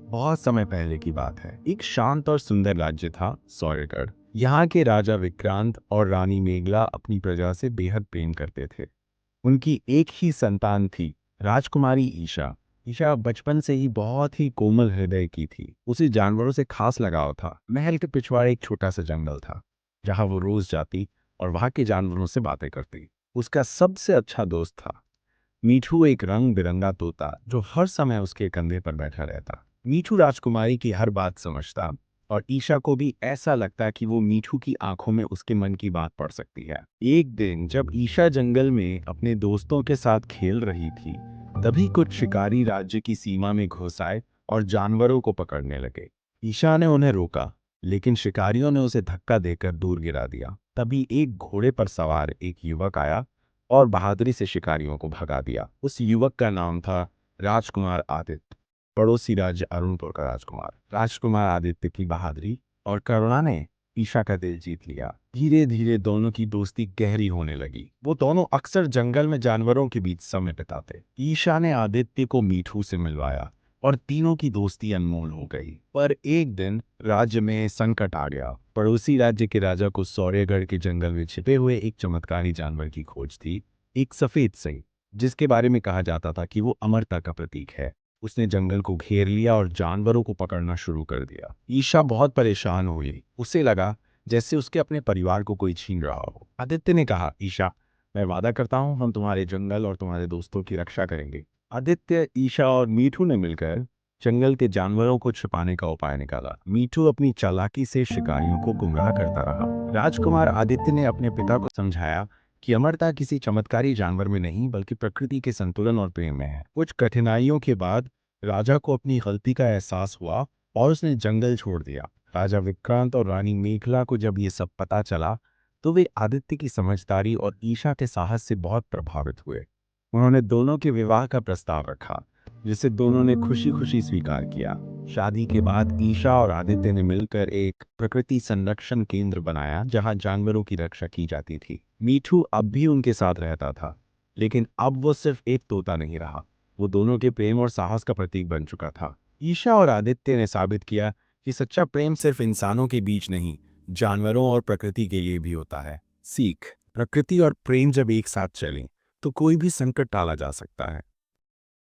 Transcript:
बहुत समय पहले की बात है। एक शांत और सुंदर राज्य था सौर्यगढ़। यहाँ के राजा विक्रांत और रानी मेघला अपनी प्रजा से बेहद प्रेम करते थे। उनकी एक ही संतान थी, राजकुमारी ईशा। ईशा बचपन से ही बहुत ही कोमल हृदय की थी। उसे जानवरों से खास लगाव था। महल के पिछवाड़े एक छोटा सा जंगल था, जहाँ वो रोज जाती और वहाँ के जानवरों से बातें करती। उसका सबसे अच्छा दोस्त था मीठू, एक रंग बिरंगा तोता जो हर समय उसके कंधे पर बैठा रहता। मीठू राजकुमारी की हर बात समझता और ईशा को भी ऐसा लगता कि वो मीठू की आंखों में उसके मन की बात पढ़ सकती है। एक दिन जब ईशा जंगल में अपने दोस्तों के साथ खेल रही थी, तभी कुछ शिकारी राज्य की सीमा में घुस आए और जानवरों को पकड़ने लगे। ईशा ने उन्हें रोका, लेकिन शिकारियों ने उसे धक्का देकर दूर गिरा दिया। तभी एक घोड़े पर सवार एक युवक आया और बहादुरी से शिकारियों को भगा दिया। उस युवक का नाम था राजकुमार आदित्य, पड़ोसी राज्य अरुणपुर का राजकुमार। राजकुमार आदित्य की बहादुरी और करुणा ने ईशा का दिल जीत लिया। धीरे धीरे दोनों की दोस्ती गहरी होने लगी। वो दोनों अक्सर जंगल में जानवरों के बीच समय बिताते। ईशा ने आदित्य को मीठू से मिलवाया और तीनों की दोस्ती अनमोल हो गई। पर एक दिन राज्य में संकट आ गया। पड़ोसी राज्य के राजा को सौर्यगढ़ के जंगल में छिपे हुए एक चमत्कारी जानवर की खोज थी, एक सफेद सिंह, जिसके बारे में कहा जाता था कि वो अमरता का प्रतीक है। उसने जंगल को घेर लिया और जानवरों को पकड़ना शुरू कर दिया। ईशा बहुत परेशान हुई। उसे लगा जैसे उसके अपने परिवार को कोई छीन रहा हो। आदित्य ने कहा, ईशा, मैं वादा करता हूँ हम तुम्हारे जंगल और तुम्हारे दोस्तों की रक्षा करेंगे। आदित्य, ईशा और मीठू ने मिलकर जंगल के जानवरों को छिपाने का उपाय निकाला। मीठू अपनी चालाकी से शिकारियों को गुमराह करता रहा। राजकुमार आदित्य ने अपने पिता को समझाया कि अमरता किसी चमत्कारी जानवर में नहीं बल्कि प्रकृति के संतुलन और प्रेम में है। कुछ कठिनाइयों के बाद राजा को अपनी गलती का एहसास हुआ और उसने जंगल छोड़ दिया। राजा विक्रांत और रानी मेखला को जब ये सब पता चला, तो वे आदित्य की समझदारी और ईशा के साहस से बहुत प्रभावित हुए। उन्होंने दोनों के विवाह का प्रस्ताव रखा, जिसे दोनों ने खुशी खुशी स्वीकार किया। शादी के बाद ईशा और आदित्य ने मिलकर एक प्रकृति संरक्षण केंद्र बनाया, जहां जानवरों की रक्षा की जाती थी। मीठू अब भी उनके साथ रहता था, लेकिन अब वो सिर्फ एक तोता नहीं रहा, वो दोनों के प्रेम और साहस का प्रतीक बन चुका था। ईशा और आदित्य ने साबित किया कि सच्चा प्रेम सिर्फ इंसानों के बीच नहीं, जानवरों और प्रकृति के लिए भी होता है। सीख: प्रकृति और प्रेम जब एक साथ चलें, तो कोई भी संकट टाला जा सकता है।